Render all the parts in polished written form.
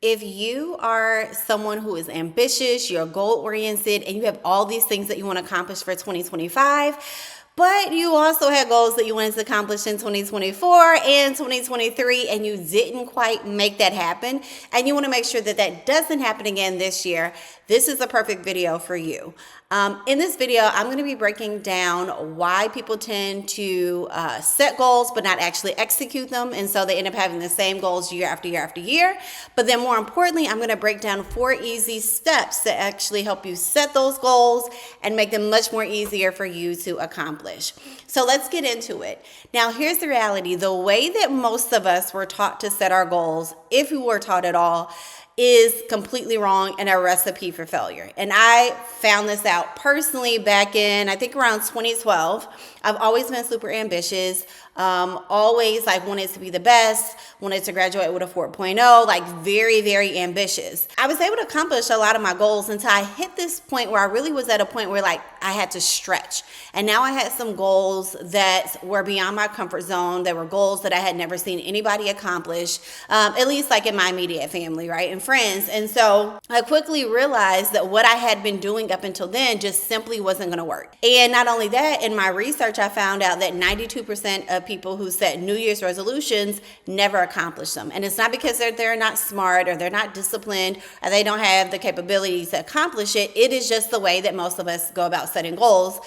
If you are someone who is ambitious, you're goal oriented, and you have all these things that you want to accomplish for 2025, but you also had goals that you wanted to accomplish in 2024 and 2023, and you didn't quite make that happen, and you want to make sure that that doesn't happen again this year, this is the perfect video for you. In this video, I'm going to be breaking down why people tend to set goals but not actually execute them, and so they end up having the same goals year after year after year. But then more importantly, I'm going to break down 4 easy steps that actually help you set those goals and make them much more easier for you to accomplish. So let's get into it. Now, here's the reality. The way that most of us were taught to set our goals, if we were taught at all, is completely wrong and a recipe for failure. And I found this out personally back in, I think around 2012. I've always been super ambitious, always wanted to be the best, wanted to graduate with a 4.0, very, very ambitious. I was able to accomplish a lot of my goals until I hit this point where I really was at a point where I had to stretch. And now I had some goals that were beyond my comfort zone. They were goals that I had never seen anybody accomplish, at least in my immediate family, right, and friends. And so I quickly realized that what I had been doing up until then just simply wasn't going to work. And not only that, in my research, I found out that 92% of people who set New Year's resolutions never accomplish them. And it's not because they're not smart or they're not disciplined or they don't have the capabilities to accomplish it. It is just the way that most of us go about setting goals,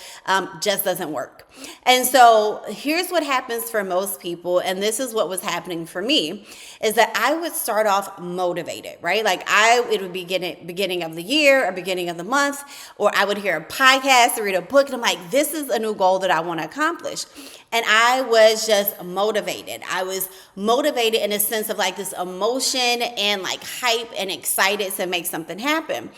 just doesn't work. And so here's what happens for most people, and this is what was happening for me, is that I would start off motivated, right? It would be beginning of the year or beginning of the month, or I would hear a podcast or read a book, and I'm like, this is a new goal that I want to accomplish. And I was just motivated. I was motivated in a sense of this emotion and hype and excited to make something happen.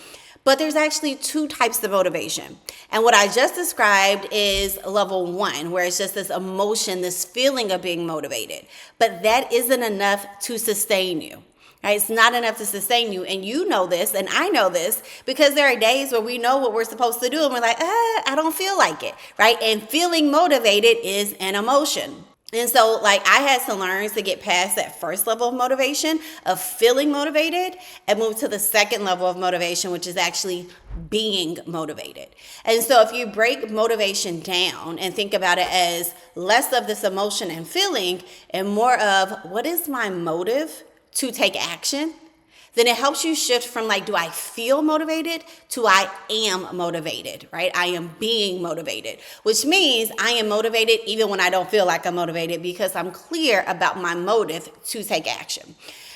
But there's actually 2 types of motivation. And what I just described is level 1, where it's just this emotion, this feeling of being motivated. But that isn't enough to sustain you. Right? It's not enough to sustain you. And you know this, and I know this, because there are days where we know what we're supposed to do, and we're like, I don't feel like it. Right? And feeling motivated is an emotion. And so I had to learn to get past that first level of motivation, of feeling motivated, and move to the second level of motivation, which is actually being motivated. And so if you break motivation down and think about it as less of this emotion and feeling and more of what is my motive to take action, then it helps you shift from do I feel motivated to I am motivated, right? I am being motivated, which means I am motivated even when I don't feel like I'm motivated because I'm clear about my motive to take action.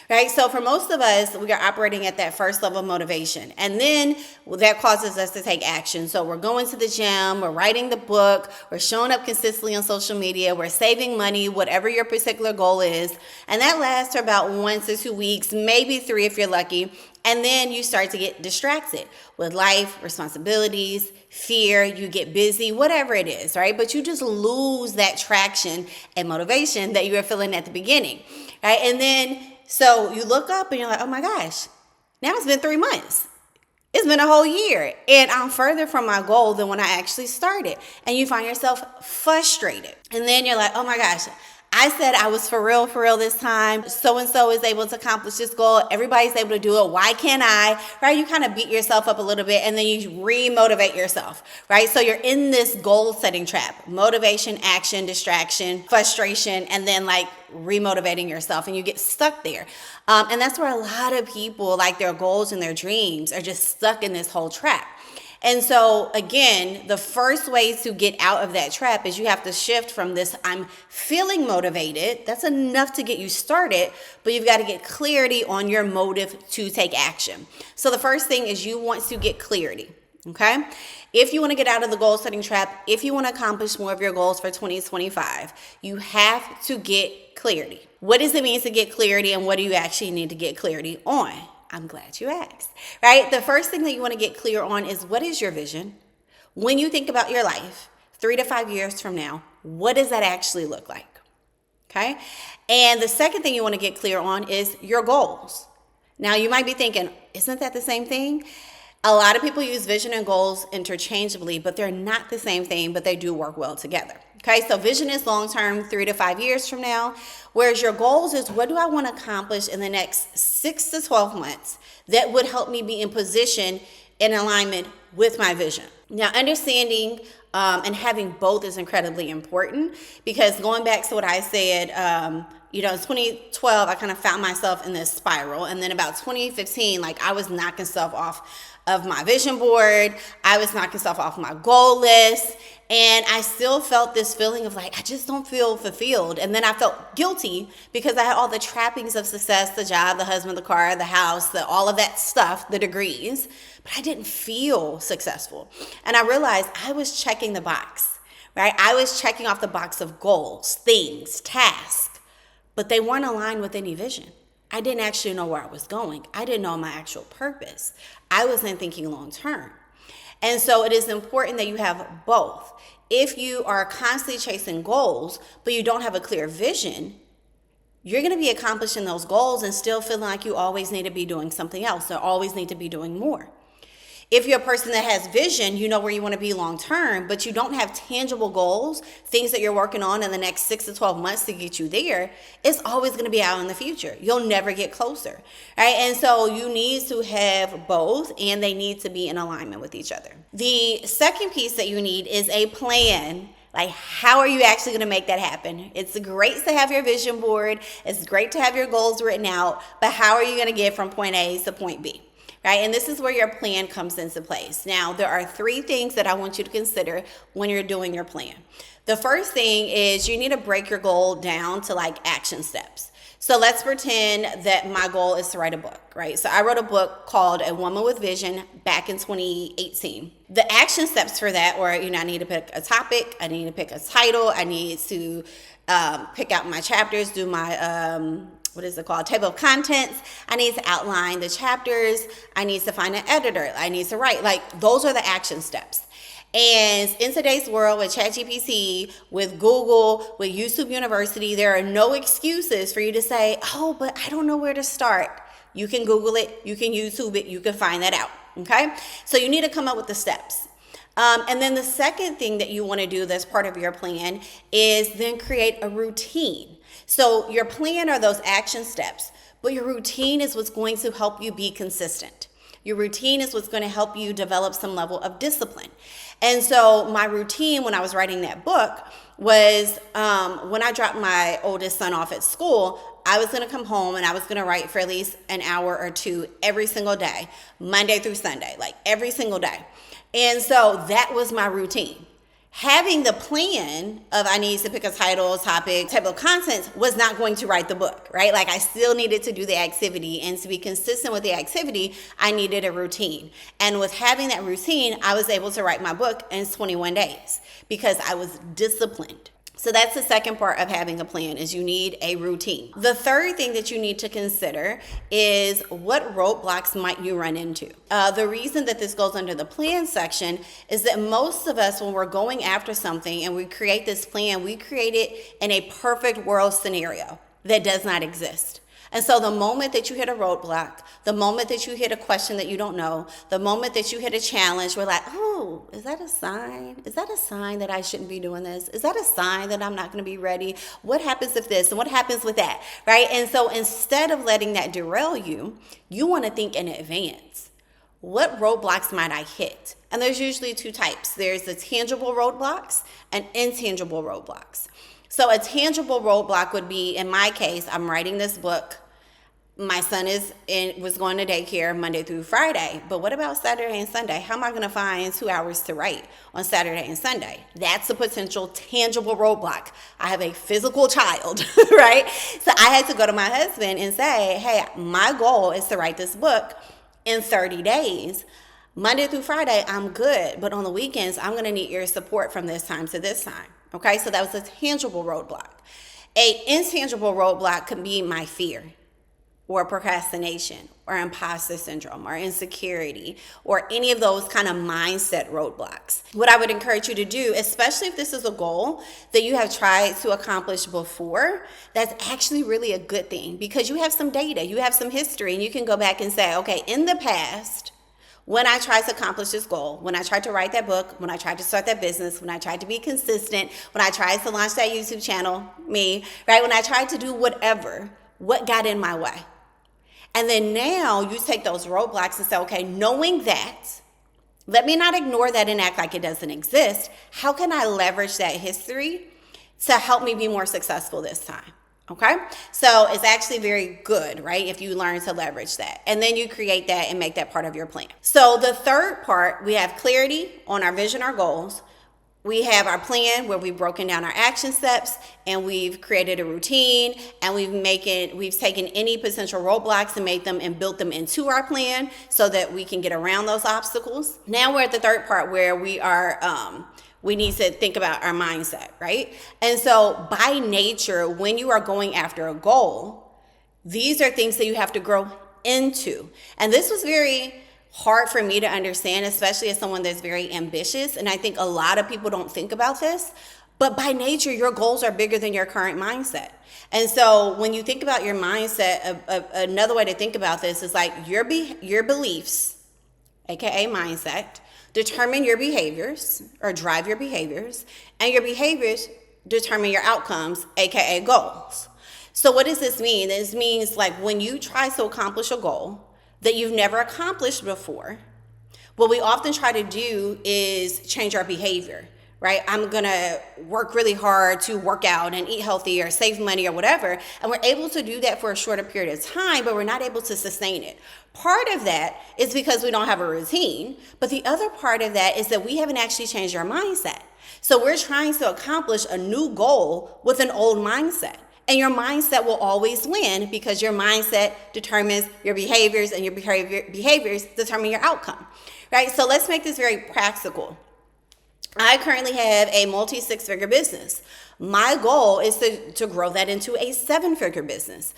Right? So for most of us, we are operating at that first level of motivation. And then that causes us to take action. So we're going to the gym, we're writing the book, we're showing up consistently on social media, we're saving money, whatever your particular goal is. And that lasts for about 1 to 2 weeks, maybe 3 if you're lucky. And then you start to get distracted with life, responsibilities, fear, you get busy, whatever it is, right? But you just lose that traction and motivation that you were feeling at the beginning, right? And then so you look up and you're like, oh my gosh, now it's been 3 months. It's been a whole year and I'm further from my goal than when I actually started. And you find yourself frustrated. And then you're like, oh my gosh, I said I was for real this time. So-and-so is able to accomplish this goal. Everybody's able to do it. Why can't I? Right? You kind of beat yourself up a little bit and then you re-motivate yourself, right? So you're in this goal setting trap, motivation, action, distraction, frustration, and then re-motivating yourself, and you get stuck there. And that's where a lot of people, their goals and their dreams are just stuck in this whole trap. And so, again, the first way to get out of that trap is you have to shift from this, I'm feeling motivated. That's enough to get you started, but you've got to get clarity on your motive to take action. So the first thing is you want to get clarity, okay? If you want to get out of the goal setting trap, if you want to accomplish more of your goals for 2025, you have to get clarity. What does it mean to get clarity, and what do you actually need to get clarity on? I'm glad you asked, right? The first thing that you want to get clear on is, what is your vision? When you think about your life, 3 to 5 years from now, what does that actually look like? Okay. And the second thing you want to get clear on is your goals. Now you might be thinking, isn't that the same thing? A lot of people use vision and goals interchangeably, but they're not the same thing, but they do work well together. Okay, so vision is long-term, 3 to 5 years from now, whereas your goals is what do I want to accomplish in the next 6 to 12 months that would help me be in position in alignment with my vision. Now, understanding and having both is incredibly important, because going back to what I said, in 2012, I kind of found myself in this spiral. And then about 2015, like I was knocking stuff off of my vision board. I was knocking stuff off my goal list. And I still felt this feeling of like, I just don't feel fulfilled. And then I felt guilty because I had all the trappings of success, the job, the husband, the car, the house, all of that stuff, the degrees, but I didn't feel successful. And I realized I was checking the box, right? I was checking off the box of goals, things, tasks, but they weren't aligned with any vision. I didn't actually know where I was going. I didn't know my actual purpose. I wasn't thinking long term. And so it is important that you have both. If you are constantly chasing goals, but you don't have a clear vision, you're going to be accomplishing those goals and still feeling like you always need to be doing something else or always need to be doing more. If you're a person that has vision, you know where you want to be long term, but you don't have tangible goals, things that you're working on in the next 6 to 12 months to get you there, it's always going to be out in the future. You'll never get closer, right? And so you need to have both, and they need to be in alignment with each other. The second piece that you need is a plan. Like, how are you actually going to make that happen? It's great to have your vision board. It's great to have your goals written out, but how are you going to get from point A to point B? Right? And this is where your plan comes into place. Now, there are 3 things that I want you to consider when you're doing your plan. The first thing is you need to break your goal down to like action steps. So let's pretend that my goal is to write a book, right? So I wrote a book called A Woman with Vision back in 2018. The action steps for that were, I need to pick a topic, I need to pick a title, I need to pick out my chapters, do my table of contents. I need to outline the chapters. I need to find an editor. I need to write. Like, those are the action steps. And in today's world with ChatGPT, with Google, with YouTube University, there are no excuses for you to say, oh, but I don't know where to start. You can Google it. You can YouTube it. You can find that out. Okay? So you need to come up with the steps. And then the second thing that you want to do that's part of your plan is then create a routine. So your plan are those action steps, but your routine is what's going to help you be consistent. Your routine is what's going to help you develop some level of discipline. And so my routine when I was writing that book was when I dropped my oldest son off at school, I was going to come home and I was going to write for at least an hour or 2 every single day, Monday through Sunday, like every single day. And so that was my routine. Having the plan of I need to pick a title, topic, table of contents was not going to write the book, right? Like I still needed to do the activity, and to be consistent with the activity, I needed a routine. And with having that routine, I was able to write my book in 21 days because I was disciplined. So that's the second part of having a plan, is you need a routine. The third thing that you need to consider is what roadblocks might you run into. The reason that this goes under the plan section is that most of us, when we're going after something and we create this plan, we create it in a perfect world scenario that does not exist. And so the moment that you hit a roadblock, the moment that you hit a question that you don't know, the moment that you hit a challenge, we're like, oh, is that a sign? Is that a sign that I shouldn't be doing this? Is that a sign that I'm not going to be ready? What happens if this? And what happens with that? Right? And so instead of letting that derail you, you want to think in advance. What roadblocks might I hit? And there's usually 2 types. There's the tangible roadblocks and intangible roadblocks. So a tangible roadblock would be, in my case, I'm writing this book. My son was going to daycare Monday through Friday. But what about Saturday and Sunday? How am I going to find 2 hours to write on Saturday and Sunday? That's a potential tangible roadblock. I have a physical child, right? So I had to go to my husband and say, hey, my goal is to write this book in 30 days. Monday through Friday, I'm good. But on the weekends, I'm going to need your support from this time to this time. Okay, so that was a tangible roadblock. A intangible roadblock could be my fear, or procrastination, or imposter syndrome, or insecurity, or any of those kind of mindset roadblocks. What I would encourage you to do, especially if this is a goal that you have tried to accomplish before, that's actually really a good thing, because you have some data, you have some history, and you can go back and say, okay, in the past, when I tried to accomplish this goal, when I tried to write that book, when I tried to start that business, when I tried to be consistent, when I tried to launch that YouTube channel, right? When I tried to do whatever, what got in my way? And then now you take those roadblocks and say, okay, knowing that, let me not ignore that and act like it doesn't exist. How can I leverage that history to help me be more successful this time? Okay, so it's actually very good, right, if you learn to leverage that. And then you create that and make that part of your plan. So the third part, we have clarity on our vision, our goals. We have our plan where we've broken down our action steps and we've created a routine and we've taken any potential roadblocks and made them and built them into our plan so that we can get around those obstacles. Now we're at the third part where we need to think about our mindset, right? And so by nature, when you are going after a goal, these are things that you have to grow into. And this was very hard for me to understand, especially as someone that's very ambitious. And I think a lot of people don't think about this, but by nature, your goals are bigger than your current mindset. And so when you think about your mindset, another way to think about this is like your beliefs, aka mindset, determine your behaviors or drive your behaviors, and your behaviors determine your outcomes, aka goals. So what does this mean? This means like when you try to accomplish a goal that you've never accomplished before, what we often try to do is change our behavior, right? I'm gonna work really hard to work out and eat healthy or save money or whatever, and we're able to do that for a shorter period of time, but we're not able to sustain it. Part of that is because we don't have a routine, but the other part of that is that we haven't actually changed our mindset. So we're trying to accomplish a new goal with an old mindset. And your mindset will always win because your mindset determines your behaviors and your behaviors determine your outcome, right? So let's make this very practical. I currently have a multi-six-figure business. My goal is to grow that into a seven-figure business.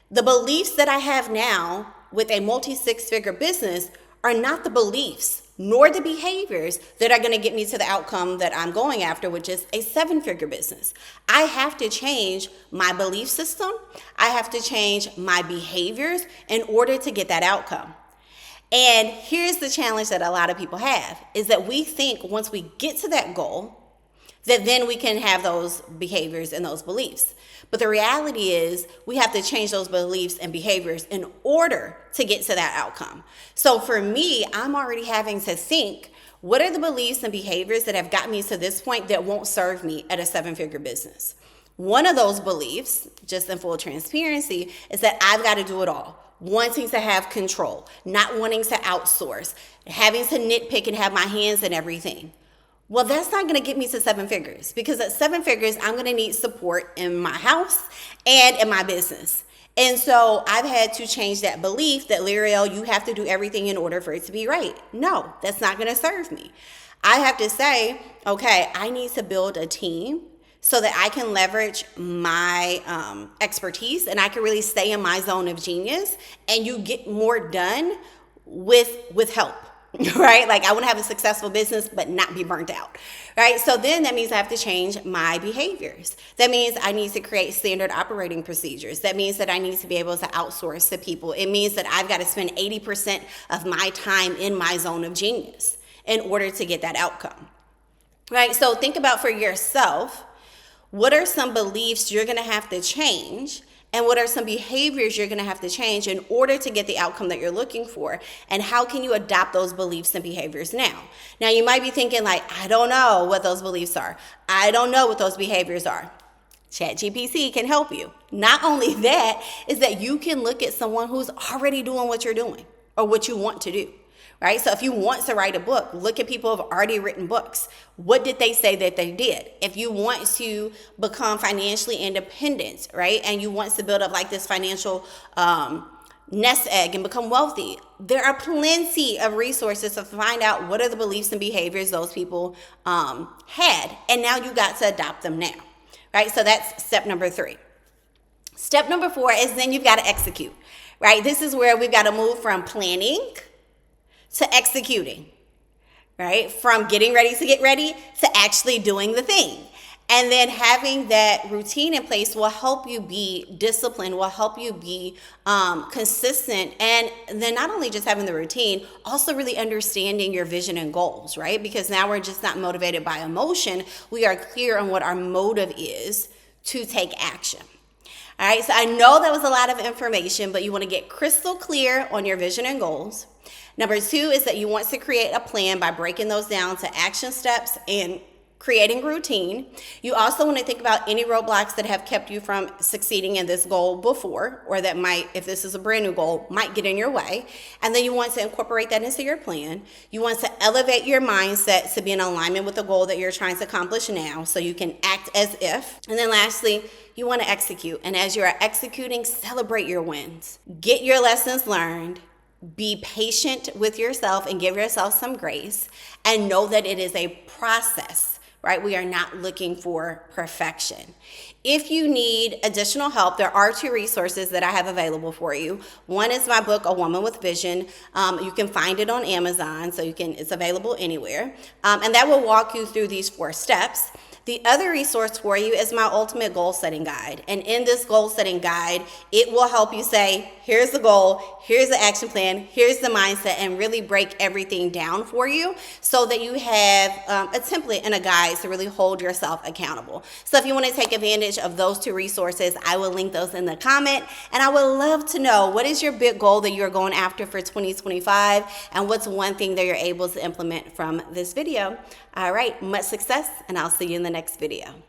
The beliefs that I have now with a multi-six-figure business are not the beliefs nor the behaviors that are going to get me to the outcome that I'm going after, which is a seven-figure business. I have to change my belief system. I have to change my behaviors in order to get that outcome. And here's the challenge that a lot of people have, is that we think once we get to that goal, that then we can have those behaviors and those beliefs. But the reality is we have to change those beliefs and behaviors in order to get to that outcome. So for me, I'm already having to think, what are the beliefs and behaviors that have gotten me to this point that won't serve me at a seven-figure business? One of those beliefs, just in full transparency, is that I've got to do it all. Wanting to have control, not wanting to outsource, having to nitpick and have my hands in everything. Well, that's not going to get me to seven figures, because at seven figures, I'm going to need support in my house and in my business. And so I've had to change that belief that, L'Oreal, you have to do everything in order for it to be right. No, that's not going to serve me. I have to say, okay, I need to build a team so that I can leverage my expertise and I can really stay in my zone of genius, and you get more done with help. Right? Like I want to have a successful business, but not be burnt out. Right? So then that means I have to change my behaviors. That means I need to create standard operating procedures. That means that I need to be able to outsource to people. It means that I've got to spend 80% of my time in my zone of genius in order to get that outcome. Right? So think about for yourself, what are some beliefs you're going to have to change? And what are some behaviors you're going to have to change in order to get the outcome that you're looking for? And how can you adopt those beliefs and behaviors now? Now, you might be thinking like, I don't know what those beliefs are. I don't know what those behaviors are. ChatGPT can help you. Not only that, is that you can look at someone who's already doing what you're doing or what you want to do. Right? So if you want to write a book, look at people who have already written books. What did they say that they did? If you want to become financially independent, right, and you want to build up like this financial nest egg and become wealthy, there are plenty of resources to find out what are the beliefs and behaviors those people had. And now you got to adopt them now. Right? So that's step number 3. Step number 4 is then you've got to execute. Right? This is where we've got to move from planning to executing, right? From getting ready to get ready to actually doing the thing. And then having that routine in place will help you be disciplined, will help you be consistent. And then not only just having the routine, also really understanding your vision and goals, right? Because now we're just not motivated by emotion. We are clear on what our motive is to take action. All right, so I know that was a lot of information, but you want to get crystal clear on your vision and goals. Number 2 is that you want to create a plan by breaking those down to action steps and creating routine. You also want to think about any roadblocks that have kept you from succeeding in this goal before, or that might, if this is a brand new goal, might get in your way. And then you want to incorporate that into your plan. You want to elevate your mindset to be in alignment with the goal that you're trying to accomplish now, so you can act as if. And then lastly, you want to execute. And as you are executing, celebrate your wins. Get your lessons learned. Be patient with yourself and give yourself some grace, and know that it is a process, right? We are not looking for perfection. If you need additional help, there are 2 resources that I have available for you. One is my book, A Woman with Vision. You can find it on Amazon, so it's available anywhere. And that will walk you through these 4 steps. The other resource for you is my ultimate goal setting guide. And in this goal setting guide, it will help you say, here's the goal, here's the action plan, here's the mindset, and really break everything down for you so that you have a template and a guide to really hold yourself accountable. So if you want to take advantage of those 2 resources, I will link those in the comment. And I would love to know, what is your big goal that you're going after for 2025? And what's one thing that you're able to implement from this video? All right, much success, and I'll see you in the next video.